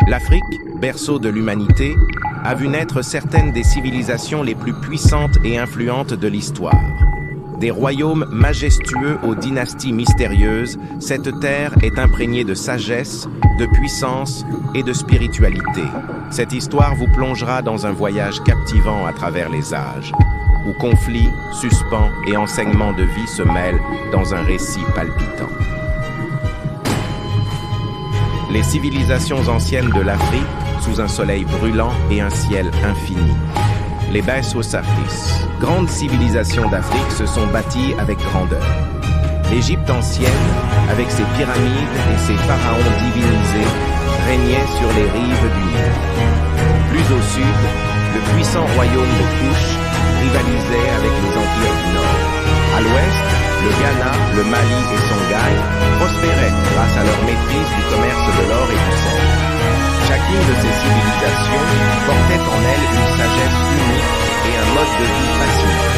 L'Afrique, berceau de l'humanité, a vu naître certaines des civilisations les plus puissantes et influentes de l'histoire. Des royaumes majestueux aux dynasties mystérieuses, cette terre est imprégnée de sagesse, de puissance et de spiritualité. Cette histoire vous plongera dans un voyage captivant à travers les âges, où conflits, suspens et enseignements de vie se mêlent dans un récit palpitant. Les civilisations anciennes de l'Afrique, sous un soleil brûlant et un ciel infini. Les Bes-Saphris, grandes civilisations d'Afrique, se sont bâties avec grandeur. L'Égypte ancienne, avec ses pyramides et ses pharaons divinisés, régnait sur les rives du Nil. Plus au sud, le puissant royaume de Kush rivalisait avec les empires du Nord. À l'ouest, le Ghana, le Mali et Songhai prospéraient grâce à leur maîtrise du commerce de l'or et du sel. Chacune de ces civilisations portait en elle une sagesse unique et un mode de vie fascinant.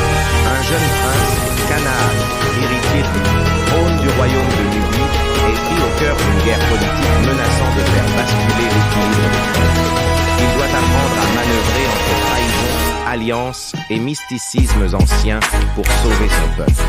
Un jeune prince, Canaan, héritier du trône du royaume de Nubie, est pris au cœur d'une guerre politique menaçant de faire basculer l'équilibre des forces. Il doit apprendre à manœuvrer entre trahison, alliance et mysticismes anciens pour sauver son peuple.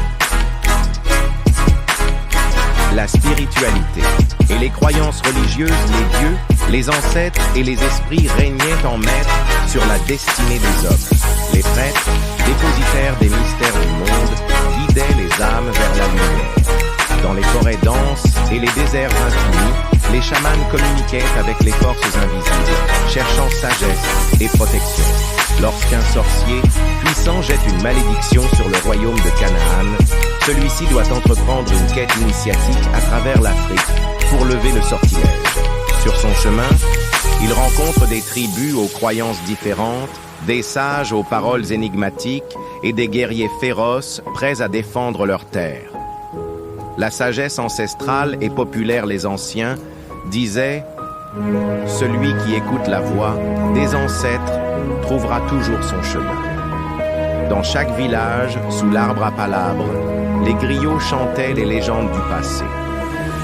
La spiritualité et les croyances religieuses, les dieux, les ancêtres et les esprits régnaient en maître sur la destinée des hommes. Les prêtres, dépositaires des mystères du monde, guidaient les âmes vers la lumière. Dans les forêts denses et les déserts infinis, les chamans communiquaient avec les forces invisibles, cherchant sagesse et protection. Lorsqu'un sorcier puissant jette une malédiction sur le royaume de Canaan, celui-ci doit entreprendre une quête initiatique à travers l'Afrique pour lever le sortilège. Sur son chemin, il rencontre des tribus aux croyances différentes, des sages aux paroles énigmatiques et des guerriers féroces prêts à défendre leur terre. La sagesse ancestrale et populaire les anciens disaient « Celui qui écoute la voix des ancêtres trouvera toujours son chemin ». Dans chaque village, sous l'arbre à palabres, les griots chantaient les légendes du passé.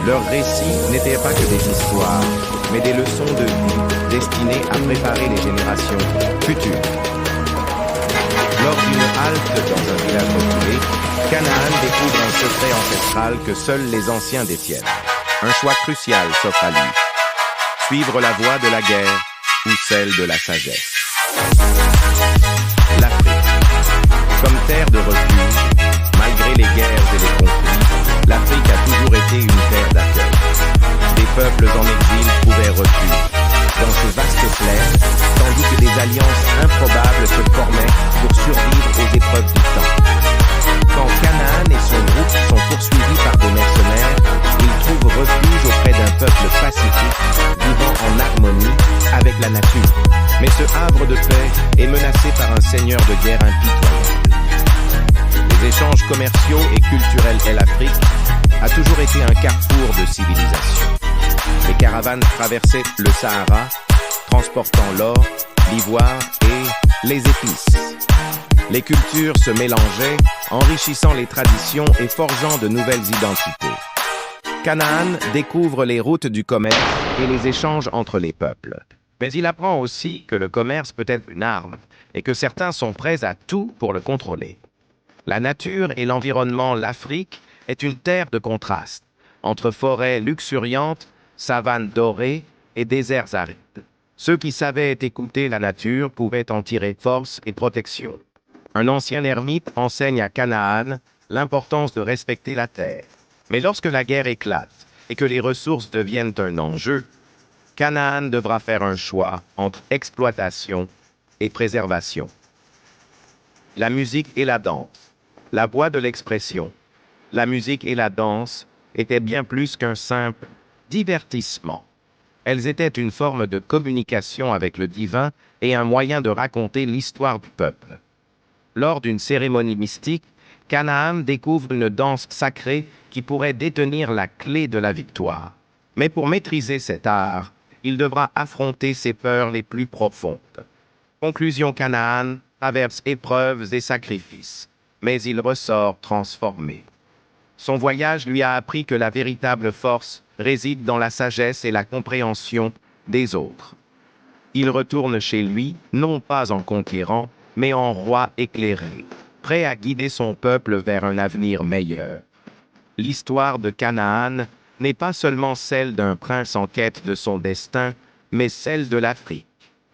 Leurs récits n'étaient pas que des histoires, mais des leçons de vie destinées à préparer les générations futures. Lors d'une halte dans un village reculé, Canaan découvre un secret ancestral que seuls les anciens détiennent. Un choix crucial s'offre à lui. Suivre la voie de la guerre ou celle de la sagesse. L'Afrique. Comme terre de refuge, malgré les guerres et les conflits, l'Afrique a toujours été une terre d'accueil. Des peuples en exil trouvaient refuge dans ces vastes plaines, tandis que des alliances improbables se formaient pour survivre aux épreuves du temps. Quand Canaan et son groupe sont poursuivis par des mercenaires, ils trouvent refuge auprès d'un peuple pacifique, vivant en harmonie avec la nature. Mais ce havre de paix est menacé par un seigneur de guerre impitoyable. Les échanges commerciaux et culturels et l'Afrique a toujours été un carrefour de civilisation. Les caravanes traversaient le Sahara, transportant l'or, l'ivoire et les épices. Les cultures se mélangeaient, enrichissant les traditions et forgeant de nouvelles identités. Canaan découvre les routes du commerce et les échanges entre les peuples. Mais il apprend aussi que le commerce peut être une arme et que certains sont prêts à tout pour le contrôler. La nature et l'environnement, l'Afrique est une terre de contraste, entre forêts luxuriantes, savanes dorées et déserts arides. Ceux qui savaient écouter la nature pouvaient en tirer force et protection. Un ancien ermite enseigne à Canaan l'importance de respecter la terre. Mais lorsque la guerre éclate et que les ressources deviennent un enjeu, Canaan devra faire un choix entre exploitation et préservation. La musique et la danse. La voix de l'expression. La musique et la danse étaient bien plus qu'un simple divertissement. Elles étaient une forme de communication avec le divin et un moyen de raconter l'histoire du peuple. Lors d'une cérémonie mystique, Canaan découvre une danse sacrée qui pourrait détenir la clé de la victoire. Mais pour maîtriser cet art, il devra affronter ses peurs les plus profondes. Conclusion: Canaan traverse épreuves et sacrifices, mais il ressort transformé. Son voyage lui a appris que la véritable force réside dans la sagesse et la compréhension des autres. Il retourne chez lui, non pas en conquérant, mais en roi éclairé, prêt à guider son peuple vers un avenir meilleur. L'histoire de Canaan n'est pas seulement celle d'un prince en quête de son destin, mais celle de l'Afrique,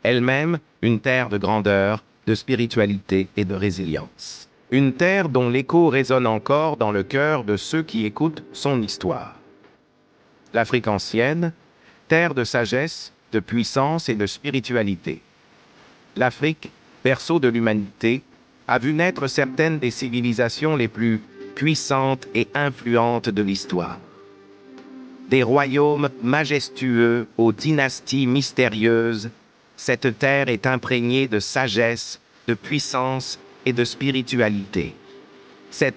elle-même une terre de grandeur, de spiritualité et de résilience. Une terre dont l'écho résonne encore dans le cœur de ceux qui écoutent son histoire. L'Afrique ancienne, terre de sagesse, de puissance et de spiritualité. L'Afrique, berceau de l'humanité, a vu naître certaines des civilisations les plus puissantes et influentes de l'histoire. Des royaumes majestueux aux dynasties mystérieuses, cette terre est imprégnée de sagesse, de puissance et de spiritualité. Cette